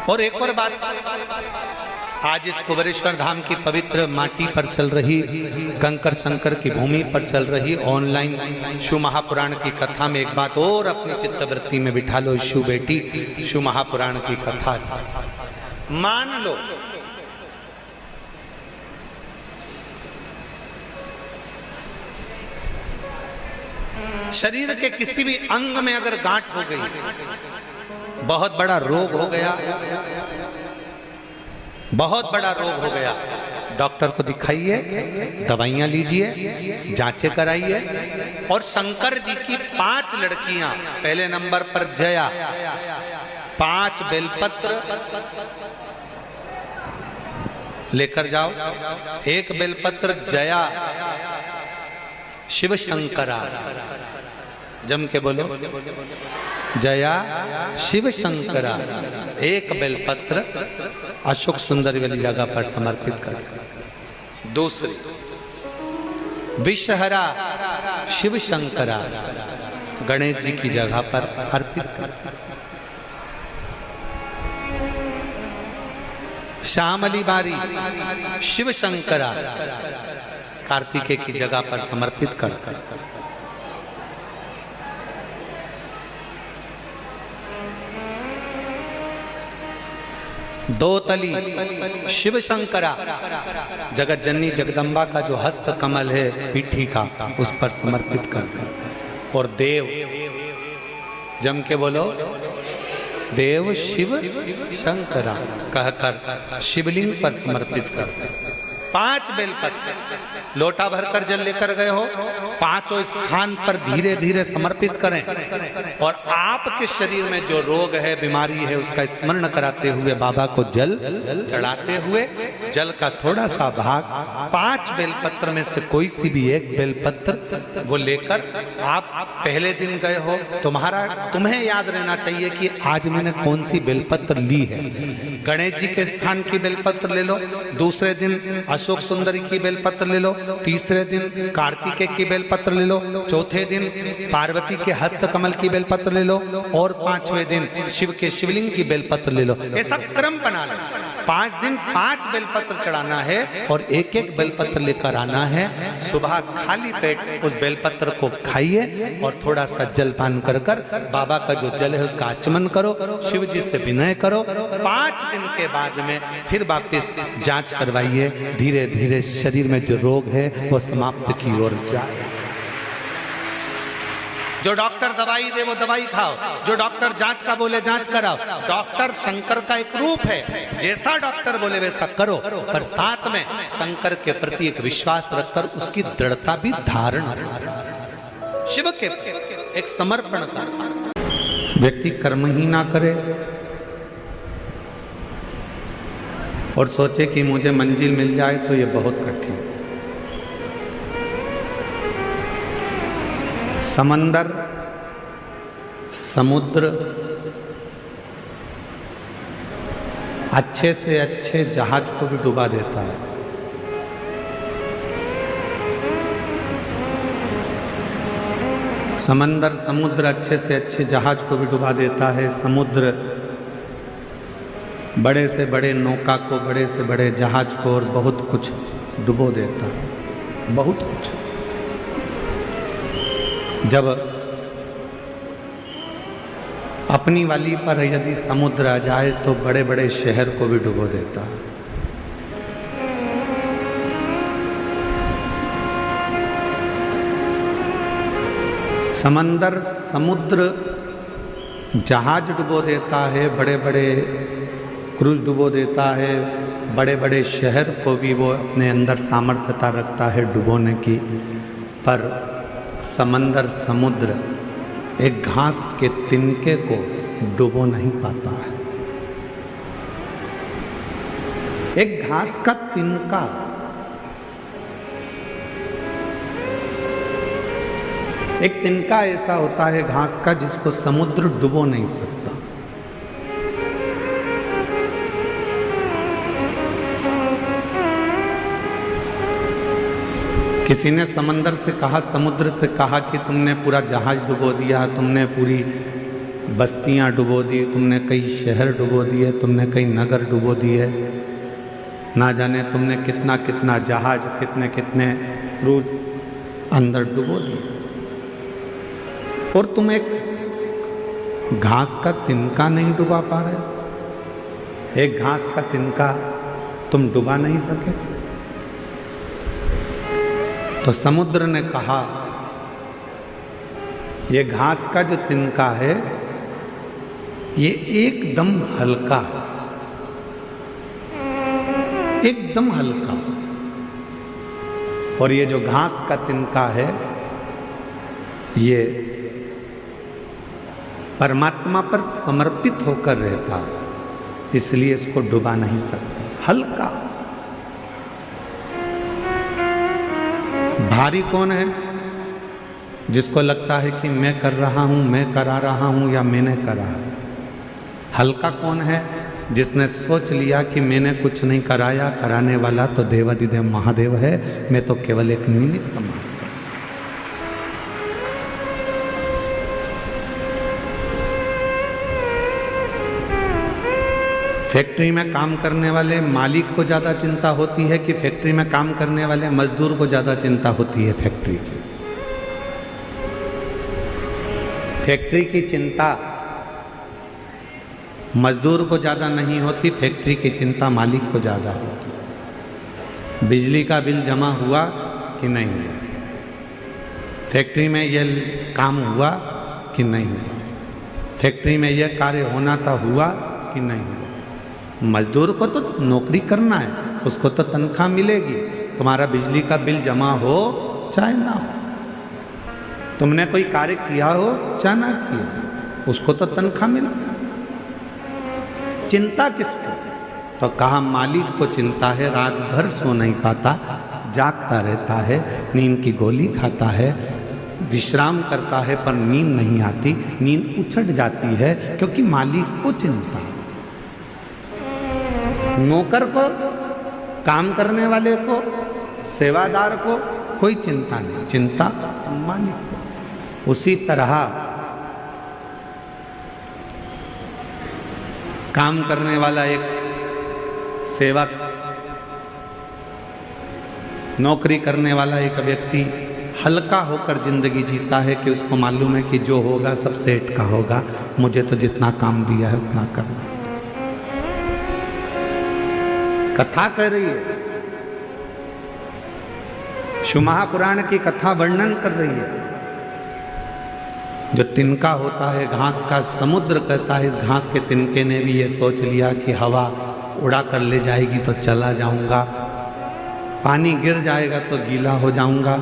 और एक और बात, आज इस कुबेरेश्वर धाम की पवित्र माटी पर चल रही, कंकर शंकर की भूमि पर चल रही ऑनलाइन शिव महापुराण की कथा में एक बात और अपनी चित्तवृत्ति में बिठा लो। शिव बेटी, शिव महापुराण की कथा मान लो शरीर के किसी भी अंग में अगर गांठ हो गई, बहुत बड़ा रोग हो गया, बहुत बड़ा रोग हो गया, डॉक्टर को दिखाइए, दवाइयां लीजिए, जांचें कराइए। और शंकर जी की 5 लड़कियां, पहले नंबर पर जया, 5 बेलपत्र लेकर जाओ। एक बेलपत्र जया शिव शंकरा, जम के बोलो, जया शिव शंकरा। एक बेलपत्र अशोक सुंदरी वाली जगह पर समर्पित कर। दूसरी विषहरा शिव शंकरा, गणेश जी की जगह पर अर्पित कर। श्यामली बारी शिव शंकरा, कार्तिकेय की जगह पर समर्पित कर। दो तली शिव शंकरा, जगत जननी जगदम्बा का जो हस्त कमल है पीठी का, उस पर समर्पित कर। और देव, जम के बोलो, देव शिव शंकरा कहकर शिवलिंग पर समर्पित कर। 5 बेलपत्र, लोटा भरकर जल लेकर गए हो, 5 स्थान पर धीरे धीरे समर्पित करें। और आपके शरीर में जो रोग है, बीमारी है, उसका स्मरण कराते हुए बाबा को जल चढ़ाते हुए, जल का थोड़ा सा भाग 5 बेलपत्र में से कोई सी भी एक बेलपत्र वो लेकर, आप पहले दिन गए हो, तुम्हें याद रहना चाहिए कि आज मैंने कौन सी बेलपत्र ली है। गणेश जी के स्थान की बेलपत्र ले लो, दूसरे दिन अशोक सुंदरी की बेलपत्र ले लो, तीसरे दिन कार्तिकेय की बेलपत्र ले लो, चौथे दिन पार्वती के हस्त कमल की बेलपत्र ले लो, और 5वें दिन शिव के शिवलिंग की बेलपत्र ले लो। ऐसा क्रम बना लो। 5 दिन 5 बेलपत्र चढ़ाना है और एक एक बेलपत्र लेकर आना है। सुबह खाली पेट उस बेलपत्र को खाइए और थोड़ा सा जलपान कर बाबा का जो जल है उसका आचमन करो, शिव जी से विनय करो। 5 दिन के बाद में फिर वापिस जांच करवाइए, धीरे धीरे शरीर में जो रोग है वो समाप्त की ओर जाए। जो डॉक्टर दवाई दे वो दवाई खाओ, जो डॉक्टर जांच का बोले जांच कराओ। डॉक्टर शंकर का एक रूप है, जैसा डॉक्टर बोले वैसा करो, पर साथ में शंकर के प्रति एक विश्वास रखकर उसकी दृढ़ता भी धारण, शिव के एक समर्पण कर। व्यक्ति कर्म ही ना करे और सोचे कि मुझे मंजिल मिल जाए तो ये बहुत कठिन। समंदर, समुद्र अच्छे से अच्छे जहाज को भी डुबा देता है। समंदर, समुद्र अच्छे से अच्छे जहाज को भी डुबा देता है। समुद्र बड़े से बड़े नौका को, बड़े से बड़े जहाज को और बहुत कुछ डुबो देता है, बहुत कुछ। जब अपनी वाली पर यदि समुद्र आ जाए तो बड़े बड़े शहर को भी डुबो देता है। समंदर, समुद्र जहाज डुबो देता है, बड़े बड़े क्रूज डुबो देता है, बड़े बड़े शहर को भी वो अपने अंदर सामर्थ्यता रखता है डुबोने की। पर समंदर, समुद्र एक घास के तिनके को डुबो नहीं पाता है। एक घास का तिनका, एक तिनका ऐसा होता है घास का जिसको समुद्र डुबो नहीं सकता। किसी ने समंदर से कहा, समुद्र से कहा कि तुमने पूरा जहाज डुबो दिया, तुमने पूरी बस्तियां डुबो दी, तुमने कई शहर डुबो दिए, तुमने कई नगर डुबो दिए, ना जाने तुमने कितना कितना जहाज, कितने कितने क्रूज अंदर डुबो दिए, और तुम एक घास का तिनका नहीं डुबा पा रहे। एक घास का तिनका तुम डुबा नहीं सके। तो समुद्र ने कहा, ये घास का जो तिनका है ये एकदम हल्का, एकदम हल्का, और ये जो घास का तिनका है ये परमात्मा पर समर्पित होकर रहता है, इसलिए इसको डुबा नहीं सकते। हल्का। भारी कौन है? जिसको लगता है कि मैं कर रहा हूं, मैं करा रहा हूं, या मैंने करा है। हल्का कौन है? जिसने सोच लिया कि मैंने कुछ नहीं कराया, कराने वाला तो देवाधिदेव महादेव है, मैं तो केवल एक निमित्त मात्र। फैक्ट्री में काम करने वाले मालिक को ज़्यादा चिंता होती है कि फैक्ट्री में काम करने वाले मजदूर को ज़्यादा चिंता होती है फैक्ट्री की? फैक्ट्री की चिंता मजदूर को ज़्यादा नहीं होती, फैक्ट्री की चिंता मालिक को ज़्यादा होती है। बिजली का बिल जमा हुआ कि नहीं हुआ, फैक्ट्री में यह काम हुआ कि नहीं हुआ, फैक्ट्री में यह कार्य होना था, हुआ कि नहीं हुआ। मजदूर को तो नौकरी करना है, उसको तो तनख्वाह मिलेगी। तुम्हारा बिजली का बिल जमा हो चाहे ना हो, तुमने कोई कार्य किया हो चाहे ना किया, उसको तो तनख्वाह मिलेगी। चिंता किसको? तो कहा मालिक को चिंता है, रात भर सो नहीं पाता, जागता रहता है, नींद की गोली खाता है, विश्राम करता है, पर नींद नहीं आती, नींद उछट जाती है, क्योंकि मालिक को चिंता है। नौकर को, काम करने वाले को, सेवादार को कोई चिंता नहीं, चिंता मालिक को। उसी तरह काम करने वाला एक सेवक, नौकरी करने वाला एक व्यक्ति हल्का होकर जिंदगी जीता है कि उसको मालूम है कि जो होगा सब सेठ का होगा, मुझे तो जितना काम दिया है उतना करना। कथा कर रही है, शिव महापुराण की कथा वर्णन कर रही है। जो तिनका होता है घास का, समुद्र कहता है इस घास के तिनके ने भी ये सोच लिया कि हवा उड़ा कर ले जाएगी तो चला जाऊंगा, पानी गिर जाएगा तो गीला हो जाऊंगा,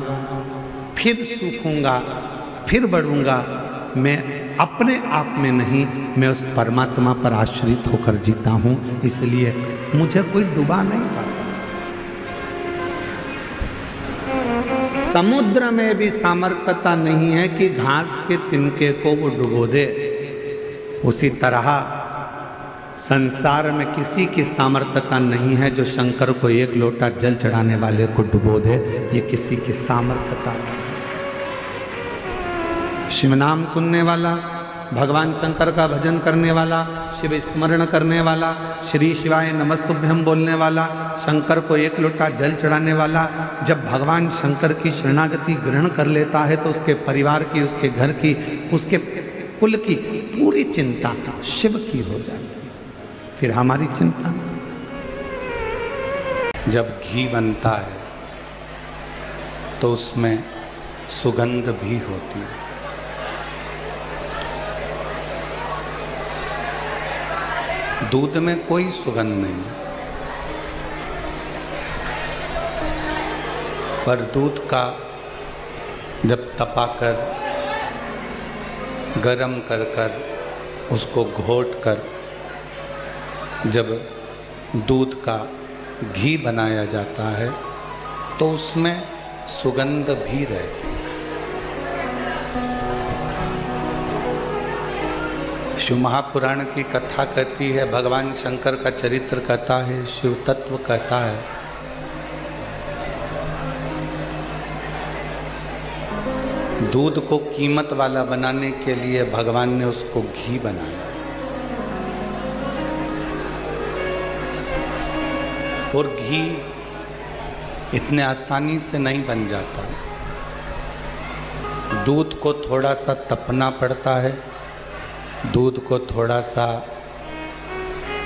फिर सूखूंगा, फिर बढ़ूंगा। मैं अपने आप में नहीं, मैं उस परमात्मा पर आश्रित होकर जीता हूं, इसलिए मुझे कोई डुबा नहीं पाता। समुद्र में भी सामर्थ्यता नहीं है कि घास के तिनके को वो डुबो दे। उसी तरह संसार में किसी की सामर्थ्यता नहीं है जो शंकर को एक लोटा जल चढ़ाने वाले को डुबो दे, ये किसी की सामर्थ्यता नहीं। शिव नाम सुनने वाला, भगवान शंकर का भजन करने वाला, शिव स्मरण करने वाला, श्री शिवाय नमस्तुभ्यं बोलने वाला, शंकर को एक लोटा जल चढ़ाने वाला, जब भगवान शंकर की शरणागति ग्रहण कर लेता है तो उसके परिवार की, उसके घर की, उसके कुल की पूरी चिंता शिव की हो जाती है, फिर हमारी चिंता नहीं। जब घी बनता है तो उसमें सुगंध भी होती है। दूध में कोई सुगंध नहीं, पर दूध का जब तपाकर, गरम कर कर, उसको घोट कर जब दूध का घी बनाया जाता है तो उसमें सुगंध भी रहती है। शिव महापुराण की कथा कहती है, भगवान शंकर का चरित्र कहता है, शिव तत्व कहता है। दूध को कीमत वाला बनाने के लिए भगवान ने उसको घी बनाया। और घी इतने आसानी से नहीं बन जाता। दूध को थोड़ा सा तपना पड़ता है, दूध को थोड़ा सा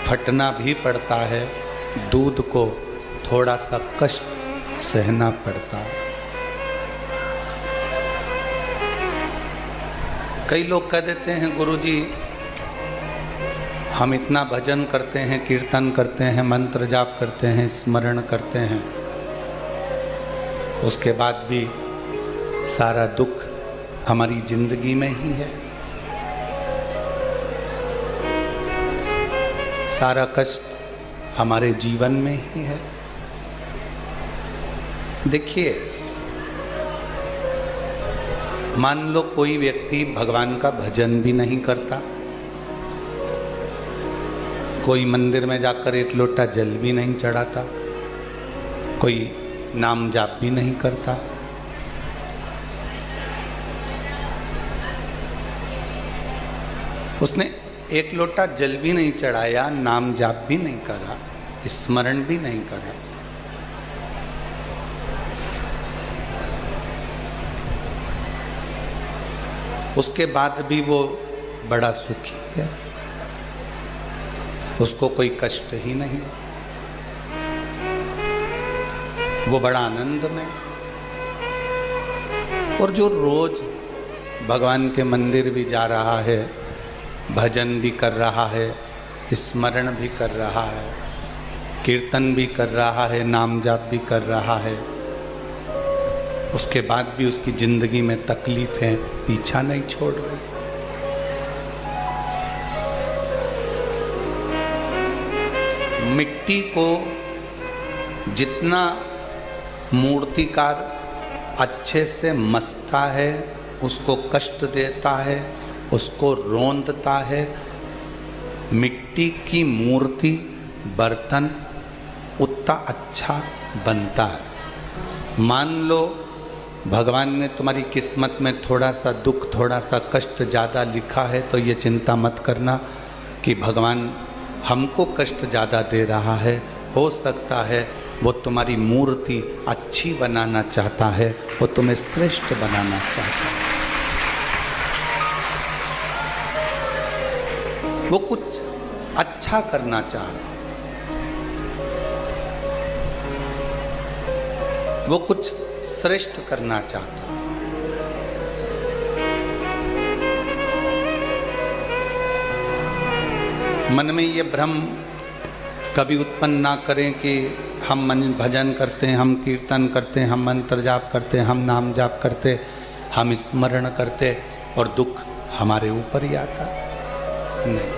फटना भी पड़ता है, दूध को थोड़ा सा कष्ट सहना पड़ता है। कई लोग कह देते हैं गुरुजी हम इतना भजन करते हैं, कीर्तन करते हैं, मंत्र जाप करते हैं, स्मरण करते हैं, उसके बाद भी सारा दुख हमारी जिंदगी में ही है, सारा कष्ट हमारे जीवन में ही है। देखिए, मान लो कोई व्यक्ति भगवान का भजन भी नहीं करता, कोई मंदिर में जाकर एक लोटा जल भी नहीं चढ़ाता, कोई नाम जाप भी नहीं करता, उसने एक लोटा जल भी नहीं चढ़ाया, नाम जाप भी नहीं करा, स्मरण भी नहीं करा, उसके बाद भी वो बड़ा सुखी है, उसको कोई कष्ट ही नहीं, वो बड़ा आनंद में। और जो रोज भगवान के मंदिर भी जा रहा है, भजन भी कर रहा है, स्मरण भी कर रहा है, कीर्तन भी कर रहा है, नाम जाप भी कर रहा है, उसके बाद भी उसकी जिंदगी में तकलीफें पीछा नहीं छोड़ रही। मिट्टी को जितना मूर्तिकार अच्छे से मसता है, उसको कष्ट देता है, उसको रोंदता है, मिट्टी की मूर्ति बर्तन उतना अच्छा बनता है। मान लो भगवान ने तुम्हारी किस्मत में थोड़ा सा दुख, थोड़ा सा कष्ट ज़्यादा लिखा है, तो ये चिंता मत करना कि भगवान हमको कष्ट ज़्यादा दे रहा है। हो सकता है वो तुम्हारी मूर्ति अच्छी बनाना चाहता है, वो तुम्हें श्रेष्ठ बनाना चाहता है, वो कुछ अच्छा करना चाह रहा है, वो कुछ श्रेष्ठ करना चाहता है। मन में ये भ्रम कभी उत्पन्न ना करें कि हम मन भजन करते हैं, हम कीर्तन करते हैं, हम मंत्र जाप करते हैं, हम नाम जाप करते, हम स्मरण करते और दुख हमारे ऊपर ही आता। नहीं,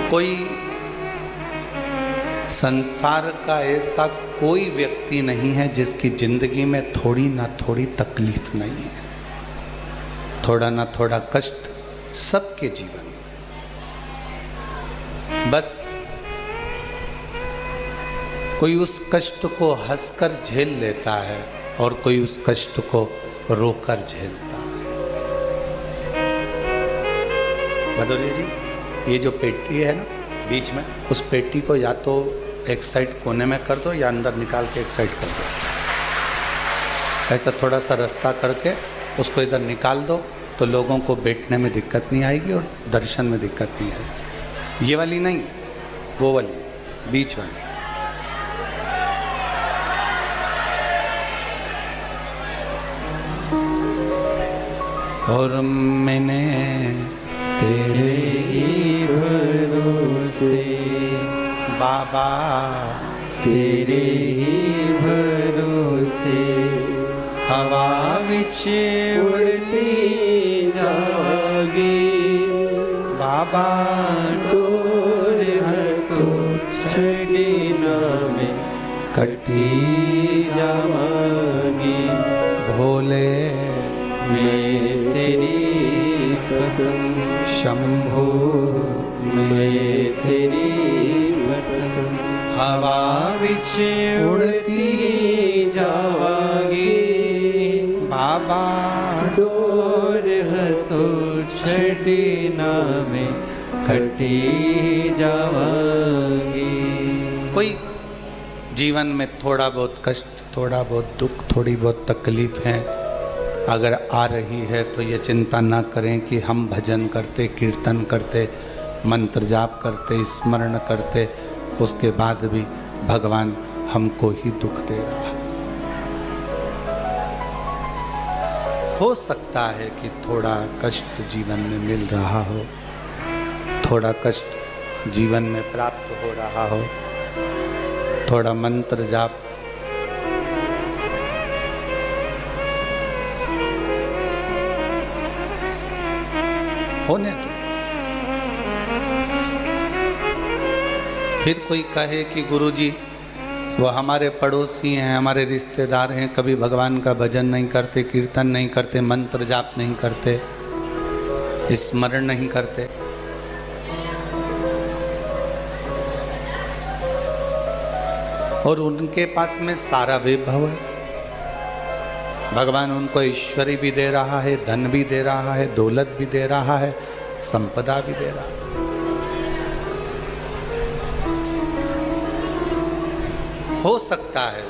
कोई संसार का ऐसा कोई व्यक्ति नहीं है जिसकी जिंदगी में थोड़ी ना थोड़ी तकलीफ नहीं है, थोड़ा ना थोड़ा कष्ट सबके जीवन में। बस कोई उस कष्ट को हंसकर झेल लेता है और कोई उस कष्ट को रोकर झेलता है। भदौरिया जी, ये जो पेटी है ना बीच में, उस पेटी को या तो एक साइड कोने में कर दो या अंदर निकाल के एक साइड कर दो। ऐसा थोड़ा सा रास्ता करके उसको इधर निकाल दो तो लोगों को बैठने में दिक्कत नहीं आएगी और दर्शन में दिक्कत नहीं आएगी। ये वाली नहीं, वो वाली बीच वाली। और मैंने तेरे ही भरोसे बाबा, तेरे ही भरोसे हवा विच उड़ती जागी बाबा डोर हथों छड़ी नामे कटी जावागी। भोले मैं तेरी पतंग शंभु मैं तेरी पतंग हवा विच उड़ती जावागी। कटी जावांगी। कोई जीवन में थोड़ा बहुत कष्ट, थोड़ा बहुत दुख, थोड़ी बहुत तकलीफ है अगर आ रही है तो ये चिंता ना करें कि हम भजन करते, कीर्तन करते, मंत्र जाप करते, स्मरण करते, उसके बाद भी भगवान हमको ही दुख दे रहा है। हो सकता है कि थोड़ा कष्ट जीवन में मिल रहा हो, थोड़ा कष्ट जीवन में प्राप्त हो रहा हो, थोड़ा मंत्र जाप होने दो। फिर कोई कहे कि गुरुजी वो हमारे पड़ोसी हैं, हमारे रिश्तेदार हैं, कभी भगवान का भजन नहीं करते, कीर्तन नहीं करते, मंत्र जाप नहीं करते, स्मरण नहीं करते। और उनके पास में सारा वैभव है, भगवान उनको ऐश्वर्य भी दे रहा है, धन भी दे रहा है, दौलत भी दे रहा है, संपदा भी दे रहा है। हो सकता है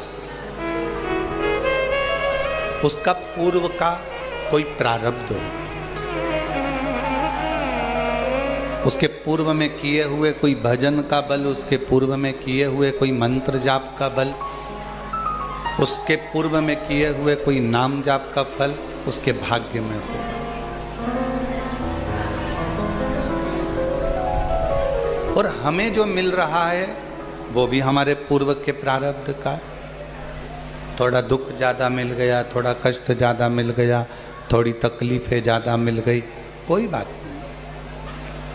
उसका पूर्व का कोई प्रारब्ध हो, उसके पूर्व में किए हुए कोई भजन का बल, उसके पूर्व में किए हुए कोई मंत्र जाप का बल, उसके पूर्व में किए हुए कोई नाम जाप का फल उसके भाग्य में हो। और हमें जो मिल रहा है वो भी हमारे पूर्व के प्रारब्ध का है। थोड़ा दुख ज़्यादा मिल गया, थोड़ा कष्ट ज़्यादा मिल गया, थोड़ी तकलीफें ज़्यादा मिल गई, कोई बात नहीं।